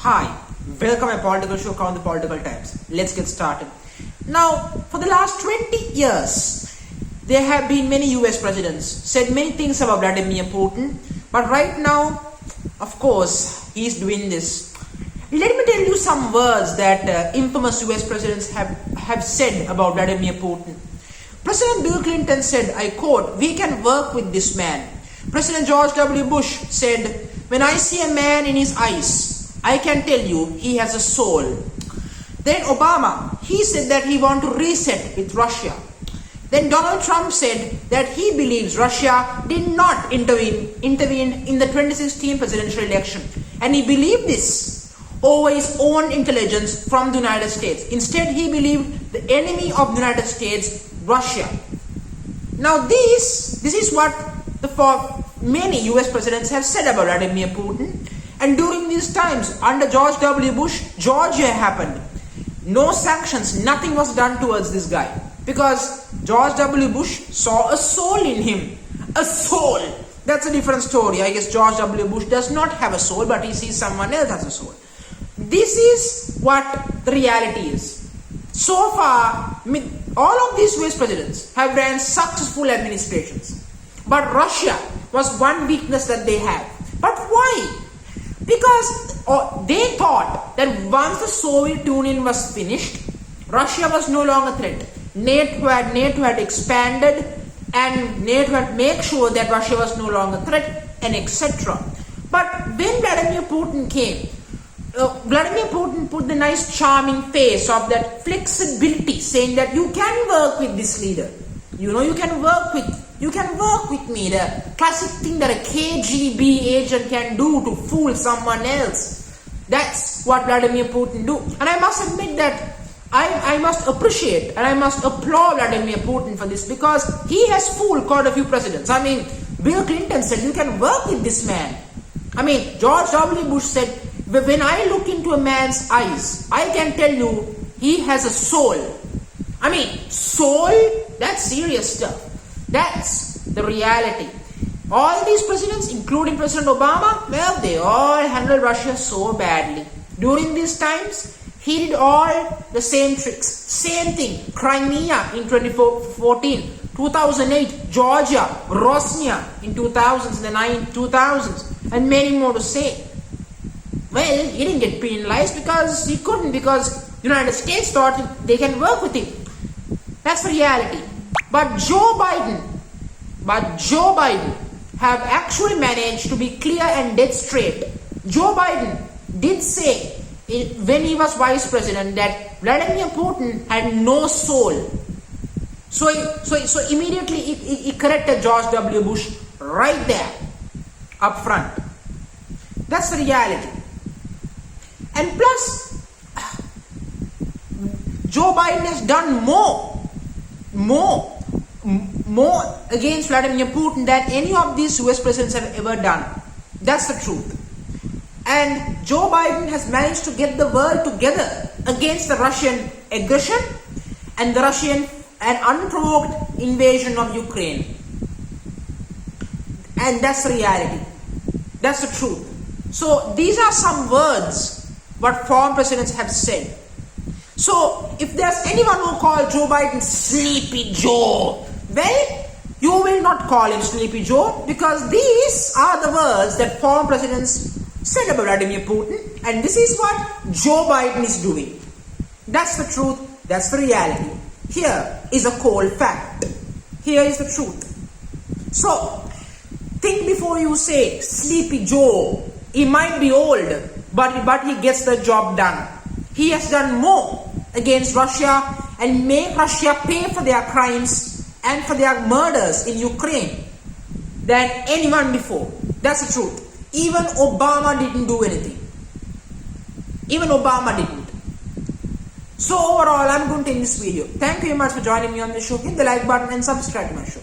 Hi, welcome to my political show called The Political Times. Let's get started. Now, for the last 20 years, there have been many US presidents said many things about Vladimir Putin, but right now, of course, he's doing this. Let me tell you some words that infamous US presidents have said about Vladimir Putin. President Bill Clinton said, I quote, "We can work with this man." President George W. Bush said, "When I see a man in his eyes, I can tell you he has a soul." Then Obama, he said that he wants to reset with Russia. Then Donald Trump said that he believes Russia did not intervene in the 2016 presidential election. And he believed this over his own intelligence from the United States. Instead, he believed the enemy of the United States, Russia. Now this is what many US presidents have said about Vladimir Putin. And during these times, under George W. Bush, Georgia happened. No sanctions, nothing was done towards this guy. Because George W. Bush saw a soul in him. A soul. That's a different story. I guess George W. Bush does not have a soul, but he sees someone else has a soul. This is what the reality is. So far, all of these US presidents have ran successful administrations. But Russia was one weakness that they had. But why? Because they thought that once the Soviet Union was finished, Russia was no longer a threat. NATO had expanded, and NATO had made sure that Russia was no longer a threat, and etc. But when Vladimir Putin came, Vladimir Putin put the nice charming face of that flexibility, saying that you can work with this leader. You know, you can work with me. The classic thing that a KGB agent can do to fool someone else. That's what Vladimir Putin do. And I must admit that I must appreciate and I must applaud Vladimir Putin for this, because he has fooled quite a few presidents. I mean, Bill Clinton said you can work with this man. I mean, George W. Bush said, when I look into a man's eyes, I can tell you he has a soul. I mean, soul, that's serious stuff. That's the reality. All these presidents, including President Obama, well, they all handled Russia so badly. During these times, he did all the same tricks. Same thing, Crimea in 2014, 2008, Georgia, Rosnia in 2000s, the 2000s, and many more to say. Well, he didn't get penalized because he couldn't, because the United States thought they can work with him. That's the reality. But Joe Biden have actually managed to be clear and dead straight. Joe Biden did say when he was vice president that Vladimir Putin had no soul. So immediately he corrected George W. Bush right there, up front. That's the reality. And plus, Joe Biden has done more against Vladimir Putin than any of these US presidents have ever done. That's the truth. And Joe Biden has managed to get the world together against the Russian aggression and the Russian and unprovoked invasion of Ukraine. And that's the reality. That's the truth. So these are some words what former presidents have said. So if there's anyone who calls Joe Biden Sleepy Joe, well, you will not call him Sleepy Joe, because these are the words that former presidents said about Vladimir Putin, and this is what Joe Biden is doing. That's the truth. That's the reality. Here is a cold fact. Here is the truth. So think before you say Sleepy Joe. He might be old, but he gets the job done. He has done more against Russia and make Russia pay for their crimes and for their murders in Ukraine than anyone before. That's the truth. Even Obama didn't do anything. Even Obama didn't. So overall, I'm going to end this video. Thank you very much for joining me on the show. Hit the like button and subscribe to my show.